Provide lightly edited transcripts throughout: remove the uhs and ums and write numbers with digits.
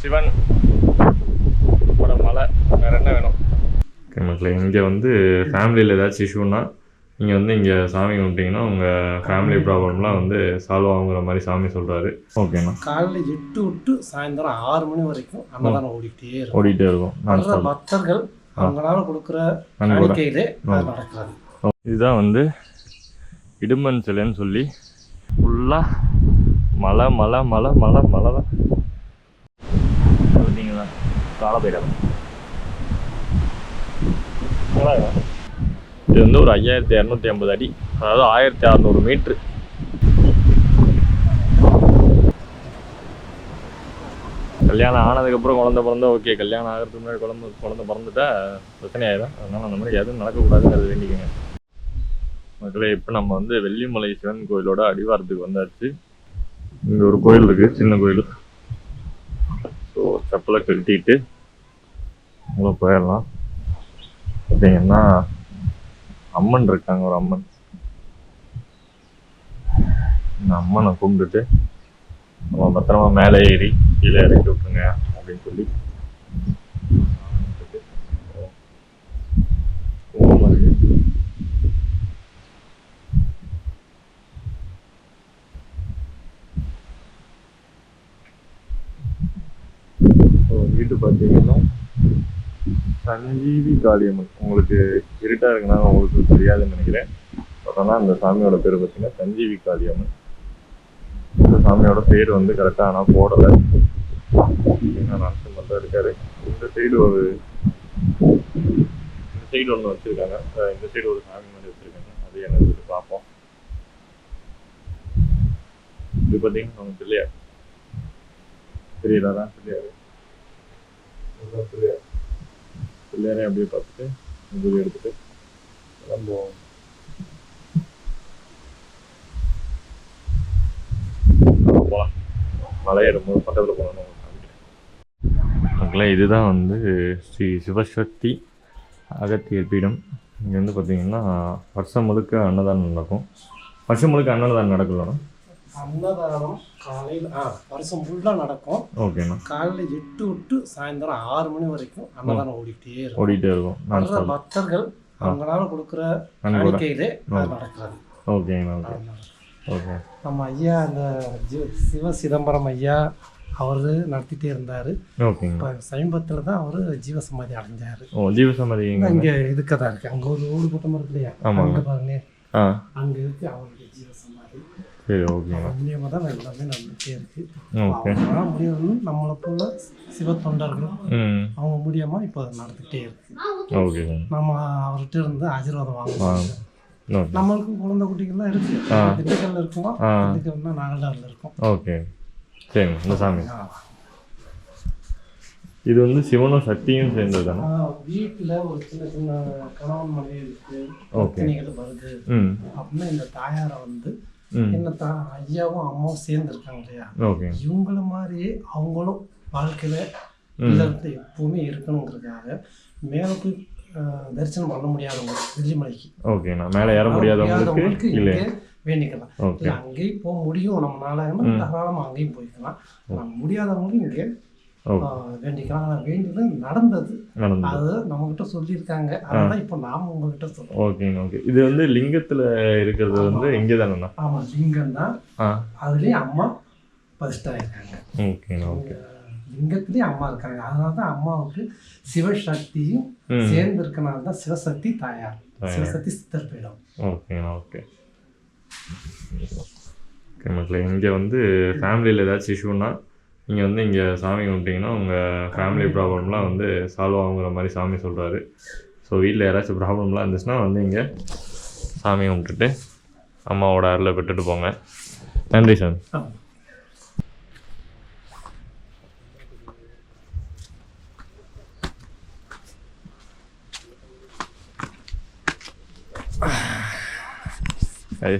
சிவன் மலை வேறு என்ன வேணும்? ஓகே மக்களே, இங்கே வந்து ஃபேமிலியில் ஏதாச்சும் இஷ்யூன்னா நீங்கள் வந்து இங்கே சாமி கும்பிட்டிங்கன்னா உங்கள் ஃபேமிலி ப்ராப்ளம்லாம் வந்து சால்வ் ஆகுங்கிற மாதிரி சாமி சொல்கிறாரு. ஓகேண்ணா. காலையில் 8 விட்டு சாயந்தரம் 6 மணி வரைக்கும் அன்னதானம் ஓடிட்டே இருக்கும். பக்தர்கள் அவங்களால கொடுக்குற காணிக்கையிலே நடக்காது. இதுதான் வந்து இடும்பன் சிலைன்னு சொல்லி ஃபுல்லாக மலை மலை மலை மலை மலை தான். பார்த்தீங்களா, காலபைரவன். இது வந்து ஒரு 5250 அடி, அதாவது 1600 மீட்ரு. கல்யாணம் ஆனதுக்கப்புறம் குழந்தை பிறந்தா ஓகே, கல்யாணம் ஆகிறதுக்கு முன்னாடி குழந்தை பிறந்துட்டா பிரச்சனை ஆகிடும். அதனால் அந்த மாதிரி எதுவும் நடக்கக்கூடாதுங்கிறது வேண்டிக்கங்க மக்களே. இப்போ நம்ம வந்து வெள்ளிமலை சிவன் கோயிலோட அடிவாரத்துக்கு வந்தாச்சு. இங்கே ஒரு கோயில் இருக்குது, சின்ன கோயில். ஸோ செப்பலை கட்டிட்டு உங்களை போயிடலாம். பார்த்தீங்கன்னா அம்மன் இருக்காங்க, ஒரு அம்மன். இந்த அம்மனை கும்பிட்டுட்டு நம்ம பத்திரமா மேலே ஏறி கீழே இறக்கி விட்டுருங்க அப்படின்னு சொல்லி வீட்டு பார்த்தீங்கன்னா சஞ்சீவி காளியம்மன். உங்களுக்கு இருட்டாக இருக்குன்னா உங்களுக்கு தெரியாதுன்னு நினைக்கிறேன். ஆனால் அந்த சாமியோட பேர் பார்த்தீங்கன்னா சஞ்சீவி காளியம்மன். இந்த சாமியோட பேர் வந்து கரெக்டாக ஆனால் போடலை. நரசிம்மன் தான் இருக்காரு. இந்த சைடு ஒன்று வச்சுருக்காங்க, இந்த சைடு ஒரு சாமி மாதிரி வச்சுருக்காங்க. அது என்னது பார்ப்போம். இது பார்த்தீங்கன்னா நமக்கு பிள்ளையார் தெரியலாதான். பிள்ளையாரே அப்படியே பார்த்துட்டு முதுகு எடுத்துட்டு கிளம்புவோம். போகலாம். மலையேறும்போது பக்கத்தில் போகணும். மக்களே, இதுதான் வந்து ஸ்ரீ சிவசக்தி அகத்தியர் பீடம். இங்கே வந்து பார்த்தீங்கன்னா வருஷம் முழுக்க அன்னதானம் நடக்கும். வருஷம் முழுக்க அன்னதானம் நடக்கலாம். அன்னதானம் காலையில் வருஷம் ஃபுல்லாக நடக்கும். ஓகேண்ணா. காலையில் 8 விட்டு சாயந்தரம் 6 மணி வரைக்கும் அன்னதானம் ஓடிட்டே இருக்கும். பக்தர்கள் அவங்களால கொடுக்குற காணிக்கையிலே நடக்காது. ஓகேண்ணா. ஓகே. நம்ம ஐயா அந்த சிவ சிதம்பரம் ஐயா அவர் நடத்திட்டே இருந்தார். இப்போ சமீபத்தில் தான் அவர் ஜீவசமாதி அடைஞ்சார். ஜீவசமாதி இங்கே இதுக்க தான் இருக்குது. அங்கே ஒரு ஓடு கூட்டம் இருக்கு இல்லையா, அங்கே பாருங்க, அங்கே இருக்குது அவருடைய ஜீவசமாதி. சரி, ஓகே. மூலியமாக தான் எல்லாமே நடந்துகிட்டே இருக்குது. அவங்களால முடியணும்னு நம்மளை போல சிவ தொண்டர்களும் அவங்க மூலியமாக இப்போ நடந்துகிட்டே இருக்குது. ஓகே. நம்ம அவர்கிட்ட இருந்து ஆசீர்வாதம் வாங்குவோம். நம்மளுக்கு குழந்தை குட்டிகள்லாம் இருக்குது. திண்டுக்கல்ல இருக்குமா, திண்டுக்கல்னா நாகலாரில் இருக்கும். ஓகே, சரி. இந்த சாமி இது வந்து சிவனும் சக்தியும் சேர்ந்தது தானே? வீட்டில் ஒரு சின்ன சின்ன கணவன் மனைவி இருக்கு, பிரச்சனைகள் வருது அப்படின்னா இந்த தாயாரை வந்து என்னத்தான் ஐயாவும் அம்மாவும் சேர்ந்துருக்காங்க இல்லையா, இவங்கள மாதிரியே அவங்களும் வாழ்க்கையில இல்லத்தை எப்பவுமே இருக்கணுங்கிறதுக்காக மேலே போய் தரிசனம் பண்ண முடியாதவங்க வெள்ளிமலைக்கு, ஓகேண்ணா, மேலே ஏற முடியாதவங்களுக்கு இல்லை வேண்டிக்கலாம். இல்லை அங்கேயும் போக முடியும் நம்மளால, தாராளமாக அங்கேயும் போய்க்கலாம். முடியாதவங்களும் இங்கே வேண்டிக்கலாம். ஆனால் வேண்டியது நடந்தது, அது நம்மகிட்ட சொல்லியிருக்காங்க. அதனால இப்போ நாம உங்ககிட்ட சொல்றோம். ஓகேங்க. ஓகே. இது வந்து லிங்கத்தில் இருக்கிறது வந்து இங்கே தானேண்ணா? ஆமாம், லிங்கம் தான். அதுலேயே அம்மா ஃபர்ஸ்ட் ஆயிருக்காங்க. ஓகேண்ணா. ஓகே. லிங்கத்திலேயே அம்மா இருக்காங்க. அதனால தான் அம்மாவுக்கு சிவசக்தியும் சேர்ந்து இருக்கனால தான் சிவசக்தி தாயார், சிவசக்தி சித்தர் பீடம். ஓகேண்ணா. ஓகே. ஓகே மக்களே, இங்கே வந்து ஃபேமிலியில் ஏதாச்சும் இஷ்யூன்னா நீங்கள் வந்து இங்கே சாமி கும்பிட்டிங்கன்னா உங்கள் ஃபேமிலி ப்ராப்ளம்லாம் வந்து சால்வ் ஆகுங்கிற மாதிரி சாமி சொல்கிறாரு. ஸோ வீட்டில் யாராச்சும் ப்ராப்ளம்லாம் இருந்துச்சுன்னா வந்து இங்கே சாமி கும்பிட்டுட்டு அம்மாவோட அருளை பெற்றுட்டு போங்க. நன்றி சார்.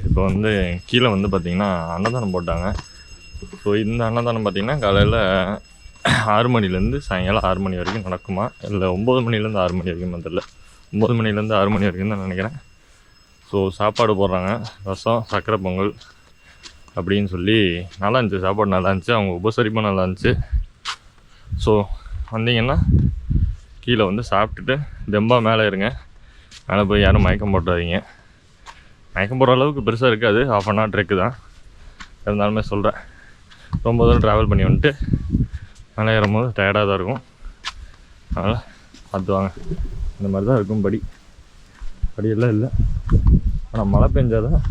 இப்போ வந்து கீழே வந்து பார்த்திங்கன்னா அன்னதானம் போட்டாங்க. ஸோ இந்த அன்னதானம் பார்த்திங்கன்னா காலையில் 6 மணிலேருந்து சாயங்காலம் 6 மணி வரைக்கும் நடக்குமா, இல்லை 9 மணிலேருந்து 6 மணி வரைக்கும் தெரியல. 9 மணிலேருந்து 6 மணி வரைக்கும் தான் நினைக்கிறேன். ஸோ சாப்பாடு போடுறாங்க, ரசம், சக்கரை பொங்கல் அப்படின்னு சொல்லி நல்லா இருந்துச்சு. சாப்பாடு நல்லா இருந்துச்சு, அவங்க உபசரிப்பும் நல்லா இருந்துச்சு. ஸோ வந்தீங்கன்னா கீழே வந்து சாப்பிட்டுட்டு தெம்பா மேலே இருங்க. மேலே போய் யாரும் மயக்கம் போட்டுறாதீங்க. மயக்கம் போடுற அளவுக்கு பெருசாக இருக்காது, 1/2 hour ட்ரெக்கு தான். இருந்தாலுமே சொல்கிறேன், ரொம்ப தூரம் ட்ராவல் பண்ணி வந்துட்டு மேலே ஏறும்போது டயர்டாக தான் இருக்கும். அதனால் பார்த்து வாங்க. இந்த மாதிரி தான் இருக்கும் படியெல்லாம் இல்லை. ஆனால் மழை பெஞ்சாதான்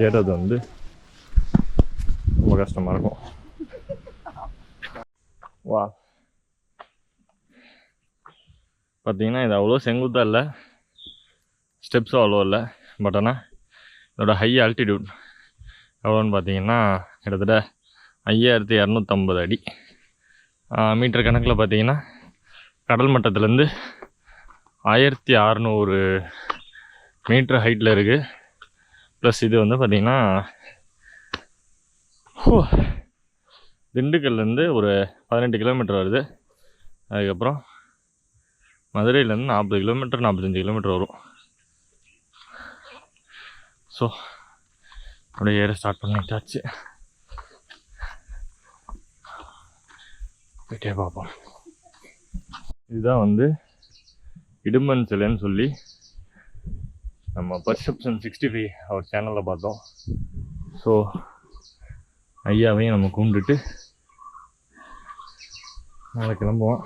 ஏறது வந்து ரொம்ப கஷ்டமாக இருக்கும். வா பார்த்தீங்கன்னா இது அவ்வளோ செங்குத்தாக இல்லை, ஸ்டெப்ஸும் அவ்வளோ இல்லை. பட் ஆனால் இதோட ஹை ஆல்டிடியூட் எவ்வளோன்னு பார்த்தீங்கன்னா கிட்டத்தட்ட 5250 அடி. மீட்டர் கணக்கில் பார்த்தீங்கன்னா கடல் மட்டத்துலேருந்து 1600 மீட்டர் ஹைட்டில் இருக்குது. ப்ளஸ் இது வந்து பார்த்திங்கன்னா திண்டுக்கல்லேருந்து ஒரு 18 கிலோமீட்டர் வருது. அதுக்கப்புறம் மதுரையிலேருந்து 40 கிலோமீட்டர் 45 கிலோமீட்டர் வரும். ஸோ அப்படியே ஏற ஸ்டார்ட் பண்ணிட்டாச்சு. போயிட்டே பார்ப்போம். இதுதான் வந்து இடும்பன் சிலைன்னு சொல்லி நம்ம பர்செப்ஷன் 65 அவர் சேனலில் பார்த்தோம். ஸோ ஐயாவையும் நம்ம கும்பிட்டுட்டு நாளை கிளம்புவோம்.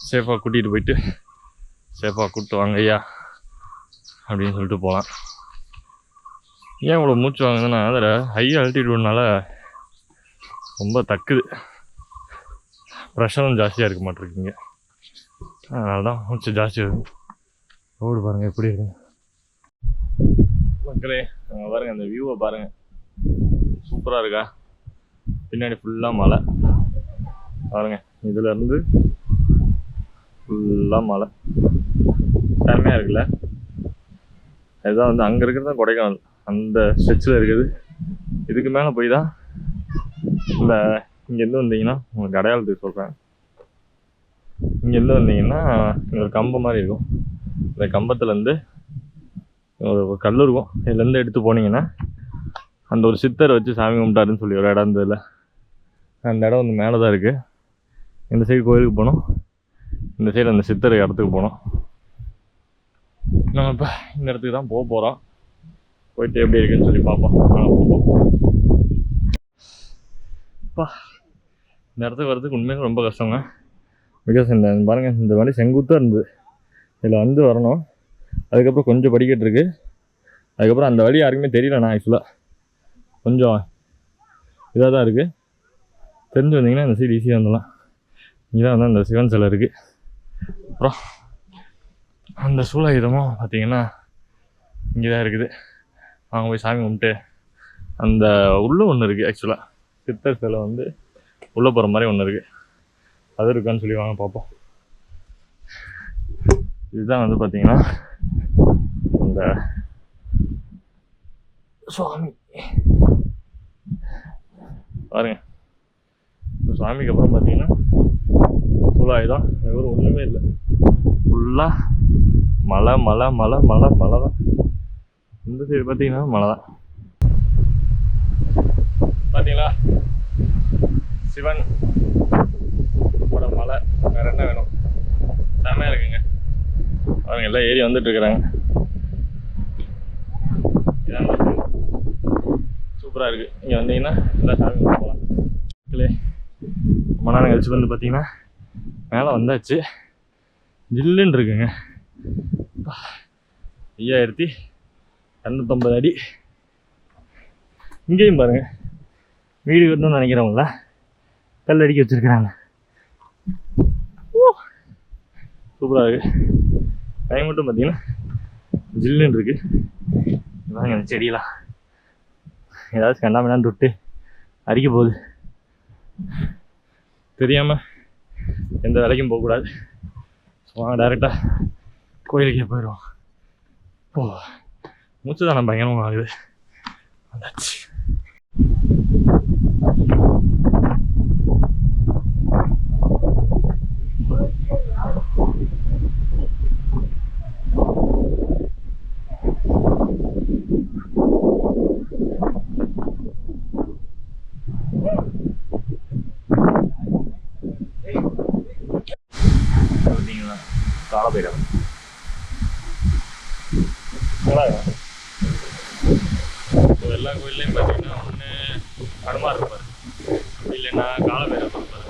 சேஃபாக கூட்டிகிட்டு போயிட்டு சேஃபாக கூப்பிட்டு வாங்க ஐயா அப்படின்னு சொல்லிட்டு போகலாம். ஏன் இவ்வளோ மூச்சு வாங்குதுன்னா அதில் ஹை ஆல்டிடியூட்னால ரொம்ப தக்குது, ப்ரெஷரும் ஜாஸ்தியாக இருக்க மாட்டிருக்கீங்க. அதனால தான் மூச்சு ஜாஸ்தியாக இருக்கும். ரோடு பாருங்கள் எப்படி இருக்கு மக்களே. பாருங்கள் அந்த வியூவை பாருங்கள், சூப்பராக இருக்கா. பின்னாடி ஃபுல்லாக மலை பாருங்கள், இதுலேருந்து ஃபுல்லாக மலை செம்மையாக இருக்குல்ல. அதுதான் வந்து அங்கே இருக்கிறது தான் கொடைக்கானல், அந்த ஸ்ட்ரெச்சில் இருக்குது. இதுக்கு மேலே போய் தான் இந்த இங்கேருந்து வந்தீங்கன்னா உங்களுக்கு அடையாளத்துக்கு சொல்கிறேன். இங்கேருந்து வந்தீங்கன்னா இங்கே ஒரு கம்பம் மாதிரி இருக்கும். இந்த கம்பத்துலேருந்து ஒரு கல் இருக்கும். இதுலேருந்து எடுத்து போனீங்கன்னா அந்த ஒரு சித்தரை வச்சு சாமி கும்பிட்டாருன்னு சொல்லி ஒரு இடம் இருந்ததில்ல, அந்த இடம் வந்து மேலே தான் இருக்குது. இந்த சைடு கோயிலுக்கு போனோம், இந்த சைடு அந்த சித்தர் இடத்துக்கு போனோம். நம்ம இப்போ இந்த இடத்துக்கு தான் போக போகிறோம். போயிட்டு எப்படி இருக்குன்னு சொல்லி பார்ப்போம். இந்த இடத்துக்கு வர்றதுக்கு உண்மையிலே ரொம்ப கஷ்டங்க. பிகாஸ் இந்த பாருங்கள், இந்த மாதிரி செங்குத்தாக இருந்தது, இதில் வந்து வரணும். அதுக்கப்புறம் கொஞ்சம் படிக்கட்டு இருக்குது. அதுக்கப்புறம் அந்த வழி யாருக்குமே தெரியல. நான் ஆக்சுவலாக கொஞ்சம் இதாக தான் இருக்குது. தெரிஞ்சு வந்தீங்கன்னா இந்த சைடு ஈஸியாக வந்துடலாம். இங்கே தான் வந்து அந்த சிவன் சிலை இருக்குது. அப்புறம் அந்த சூலாயுதமும் பார்த்தீங்கன்னா இங்கே தான் இருக்குது. அவங்க போய் சாமி கும்பிட்டு அந்த உள்ளே ஒன்று இருக்குது. ஆக்சுவலாக சித்தர் சிலை வந்து உள்ளே போகிற மாதிரி ஒன்று இருக்குது, அது இருக்கான்னு சொல்லி வாங்க பார்ப்போம். இதுதான் வந்து பார்த்தீங்கன்னா அந்த சுவாமி பாருங்க. இந்த சுவாமிக்கு அப்புறம் பார்த்தீங்கன்னா சூலாயுதம் எவ்வளோ ஒன்றுமே இல்லை, ஃபுல்லாக மலை மலை மலை மலை மலை தான். இந்த சைடு பார்த்தீங்கன்னா மலை தான். பார்த்தீங்களா சிவன் மலை, வேற என்ன வேணும்? செம்மையாக இருக்குங்க. அவங்க எல்லாம் ஏறி வந்துட்டு இருக்கிறாங்க. சூப்பராக இருக்குது. இங்கே வந்தீங்கன்னா எல்லாம் சாமி போகலாம். ரொம்ப நேரம் கழிச்சு வந்து பார்த்தீங்கன்னா மேலே வந்தாச்சு. ஜில்லுன்னு இருக்குங்க. 5250 அடி. இங்கேயும் பாருங்க, வீடு கட்டணும்னு நினைக்கிறவங்கள கல் அடிக்க வச்சிருக்கிறாங்க. சூப்பராக இருக்கு. டைம் மட்டும் பார்த்தீங்கன்னா ஜில்லுன்னு இருக்கு. இதாங்க அந்த செடியெல்லாம் ஏதாச்சும் கண்டாமடான்னு தொட்டு அரிக்க போகுது. தெரியாமல் எந்த வேலைக்கும் போகக்கூடாது. வாங்க டைரெக்டாக கோயிலுக்கே போயிடுவோம். மூச்சு தானே பயங்கரமாக ஆகுது. வந்தாச்சு. காலபைரவர். எல்லா கோயில்லையும் பார்த்தீங்கன்னா ஒன்று ஹனுமார் இருப்பார், இல்லைன்னா காலபைரவர் இருப்பார்.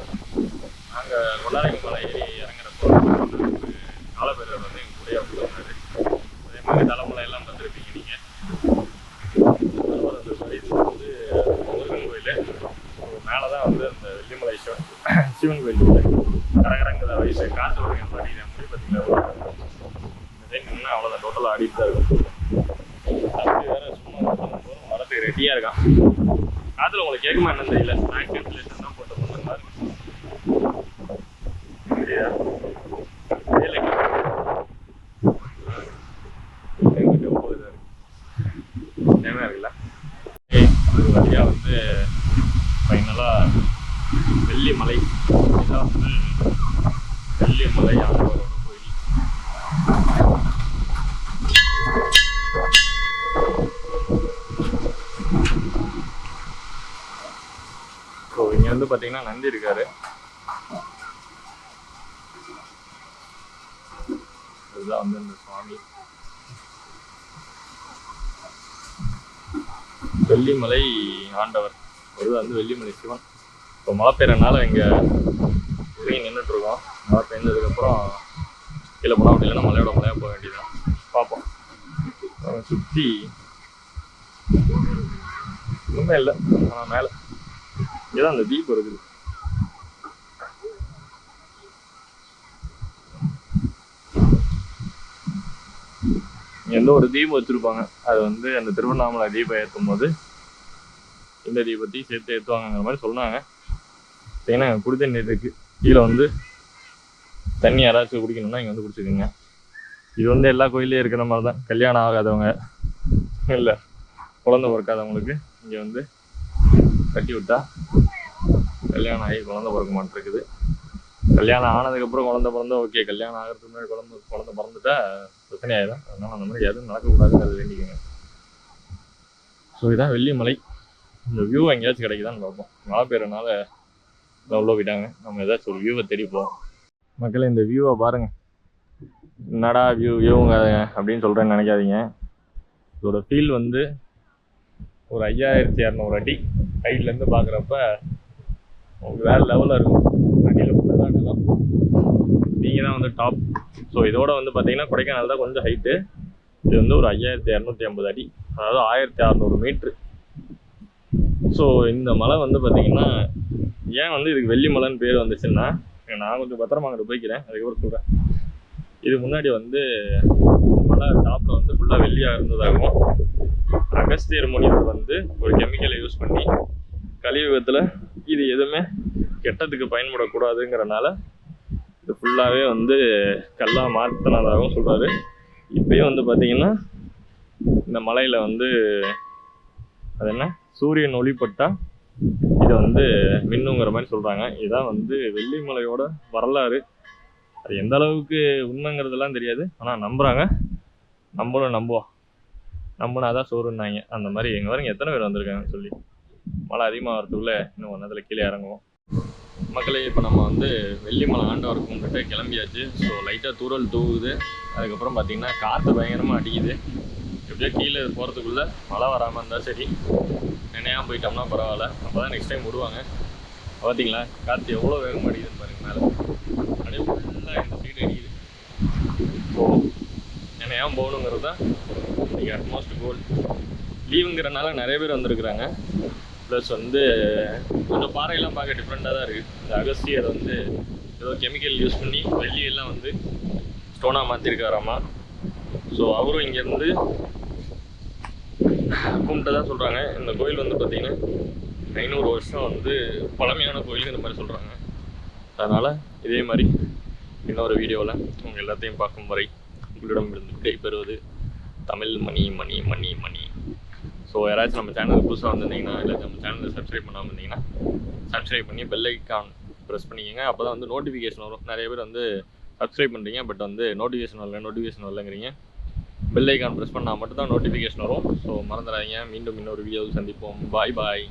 நாங்கள் கொண்டாரங்க மலை ஏறி இறங்குறப்போ காலபைரவர் வந்து எங்கள் கூடயே வந்துருந்தாரு. அதே மாதிரி தலைமலையெல்லாம் பார்த்துருப்பீங்க நீங்கள். இது வந்து முருகன் கோயில். மேலே தான் வந்து அந்த வெள்ளிமலை சிவன் கோயில் உள்ள கரகரங்கிற வயசு காற்று வருங்க மாதிரி முடி பார்த்தீங்கன்னா நின்னா அவ்வளோதான், டோட்டலாக ஆடிட்டு தான் இருக்கும். தம்பி வேற சும்மா வரத்துக்கு ரெடியாக இருக்கான். காற்றுல உங்களுக்கு கேட்குமா என்னன்னு தெரியல, ஸ்நாக் வென்டிலேஷன் தான் போட்டு போன மாதிரி இருக்குல்ல. ஒரு வழியாக வந்து ஃபைனலாக வெள்ளிமலை, இதுதான் வந்து வெள்ளிமலை ஆண்டவரோட கோயில். ஸோ இங்கே வந்து பார்த்தீங்கன்னா நந்தி இருக்காரு. இதுதான் வந்து இந்த சுவாமி. வெள்ளிமலை ஆண்டவர் ஒரு வந்து வெள்ளிமலை சிவன். இப்போ மழை பெய்யறதுனால இங்கே நின்றுட்டுருக்கோம். மழை பெய்ஞ்சதுக்கப்புறம் கீழே போனால் அப்படி இல்லைன்னா மலையோட மலையாக போக வேண்டியதான். பார்ப்போம். சுற்றி ஒன்றுமே இல்லை, ஆனால் மேலே இங்கேதான் அந்த தீபம் இருக்குது. எந்த ஒரு தீபம் வச்சுருப்பாங்க, அது வந்து அந்த திருவண்ணாமலை தீபம் ஏற்றும் போது இந்த தீபத்தையும் சேர்த்து ஏற்றுவாங்கங்கிற மாதிரி சொன்னாங்க. ஏன்னா குடி தண்ணி இருக்குது கீழே, வந்து தண்ணி யாராச்சும் குடிக்கணும்னா இங்கே வந்து குடிச்சுக்கோங்க. இது வந்து எல்லா கோயிலையும் இருக்கிற மாதிரி தான். கல்யாணம் ஆகாதவங்க இல்லை குழந்தை பிறக்காதவங்களுக்கு இங்கே வந்து கட்டி விட்டா கல்யாணம் ஆகி குழந்தை பிறக்க மாட்டிருக்குது. கல்யாணம் ஆனதுக்கப்புறம் குழந்தை பிறந்தா ஓகே, கல்யாணம் ஆகிறதுக்கு முன்னாடி குழந்தை பிறந்துட்டா பிரச்சனை ஆகிடும். அதனால் அந்த மாதிரி எதுவும் நடக்கக்கூடாதுங்கிறது வேண்டிக்கோங்க. ஸோ இதுதான் வெள்ளிமலை. இந்த வியூ எங்கேயாச்சும் கிடைக்குதான்னு பார்ப்போம். மழை பெய்யறதுனால அவ்வளோ விட்டாங்க, நம்ம ஏதாச்சும் ஒரு வியூவை தேடிப்போம். மக்களே இந்த வியூவை பாருங்கள். என்னடா வியூங்க அப்படின்னு சொல்கிறேன்னு நினைக்காதீங்க. இதோட ஃபீல் வந்து ஒரு 5200 அடி ஹைட்லேருந்து பார்க்குறப்ப உங்களுக்கு வேறு லெவலில் இருக்கும். அடியில் ஃபுல்லாக நிலம், நீங்கள் தான் வந்து டாப். ஸோ இதோட வந்து பார்த்தீங்கன்னா கொடைக்கானல் தான் கொஞ்சம் ஹைட்டு. இது வந்து ஒரு 5250 அடி, அதாவது 1600 மீட்ரு. ஸோ இந்த மலை வந்து பார்த்தீங்கன்னா ஏன் வந்து இதுக்கு வெள்ளிமலைன்னு பேர் வந்துச்சுன்னா, நான் கொஞ்சம் பத்திரமா அங்கிட்டு போய்க்கிறேன், அதுக்கப்புறம் சொல்கிறேன். இது முன்னாடி வந்து மலை டாப்பில் வந்து ஃபுல்லாக வெள்ளியாக இருந்ததாகவும், அகஸ்தியர் முனிவர் வந்து ஒரு கெமிக்கலை யூஸ் பண்ணி கலியுகத்தில் இது எதுவுமே கெட்டதுக்கு பயன்படக்கூடாதுங்கிறனால இது ஃபுல்லாகவே வந்து கல்லாக மாற்றினதாகவும் சொல்கிறாரு. இப்போயும் வந்து பார்த்திங்கன்னா இந்த மலையில் வந்து அது என்ன சூரியன் ஒளிப்பட்டால் இதை வந்து மின்னுங்கிற மாதிரி சொல்கிறாங்க. இதுதான் வந்து வெள்ளிமலையோட வரலாறு. அது எந்த அளவுக்கு உண்மைங்கிறதுலாம் தெரியாது, ஆனால் நம்புகிறாங்க, நம்மளும் நம்புவோம். நம்பினா தான் சோறுன்னாங்க. அந்த மாதிரி எங்கள் வரைக்கும் எத்தனை பேர் வந்திருக்காங்கன்னு சொல்லி. மழை அதிகமாக வரதுக்குள்ளே இன்னும் ஒன்றத்தில் கீழே இறங்குவோம். மக்களே இப்போ நம்ம வந்து வெள்ளிமலை ஆண்டவரை கும்பிட்டு கிளம்பியாச்சு. ஸோ லைட்டாக தூரல் தூவுது. அதுக்கப்புறம் பார்த்திங்கன்னா காற்று பயங்கரமாக அடிக்குது. எப்படியோ கீழே போகிறதுக்குள்ளே மழை வராமல் இருந்தால் சரி, நினையாமல் போயிட்டோம்னா பரவாயில்ல. அப்போ தான் நெக்ஸ்ட் டைம் விடுவாங்க. பார்த்தீங்களா காற்று எவ்வளோ வேகமாக அடிக்குதுன்னு பாருங்கள். மேலே அப்படியே ஃபுல்லாக இந்த சைடு அடிக்குது. ஸோ நினையாமல் போகணுங்கிறது தான் இன்றைக்கி அட்மோஸ்ட் கோல். லீவுங்கிறனால நிறைய பேர் வந்திருக்குறாங்க. ப்ளஸ் வந்து கொஞ்சம் பாறையெல்லாம் பார்க்க டிஃப்ரெண்ட்டாக தான் இருக்குது. இந்த அகஸ்தியர் வந்து ஏதோ கெமிக்கல் யூஸ் பண்ணி வெள்ளியெல்லாம் வந்து ஸ்டோனாக மாற்றிருக்காராமா. ஸோ அவரும் இங்கேருந்து கும்பிட்டு தான் சொல்கிறாங்க. இந்த கோயில் வந்து பார்த்திங்கன்னா 500 வருஷம் வந்து பழமையான கோயில் இந்த மாதிரி சொல்கிறாங்க. அதனால் இதே மாதிரி இன்னொரு வீடியோவில் உங்கள் எல்லாத்தையும் பார்க்கும் வரை உங்களிடமிருந்து விடைபெறுவது தமிழ் மணி மணி மணி மணி. ஸோ யாராச்சும் நம்ம சேனலுக்கு புதுசாக வந்திருந்தீங்கன்னா, இல்லை நம்ம சேனலை சப்ஸ்கிரைப் பண்ணாமல் இருந்தீங்கன்னா சப்ஸ்கிரைப் பண்ணி பெல் ஐக்கான் ப்ரெஸ் பண்ணிக்கோங்க. அப்போ தான் வந்து நோட்டிஃபிகேஷன் வரும். நிறைய பேர் வந்து சப்ஸ்கிரைப் பண்ணுறீங்க, பட் வந்து நோட்டிஃபிகேஷன் வரலங்கிறீங்க. பெல் ஐக்கான் ப்ரெஸ் பண்ணால் மட்டும் தான் நோட்டிஃபிகேஷன் வரும். ஸோ மறந்துடாதீங்க. மீண்டும் இன்னொரு வீடியோவில் சந்திப்போம். பாய் பாய்.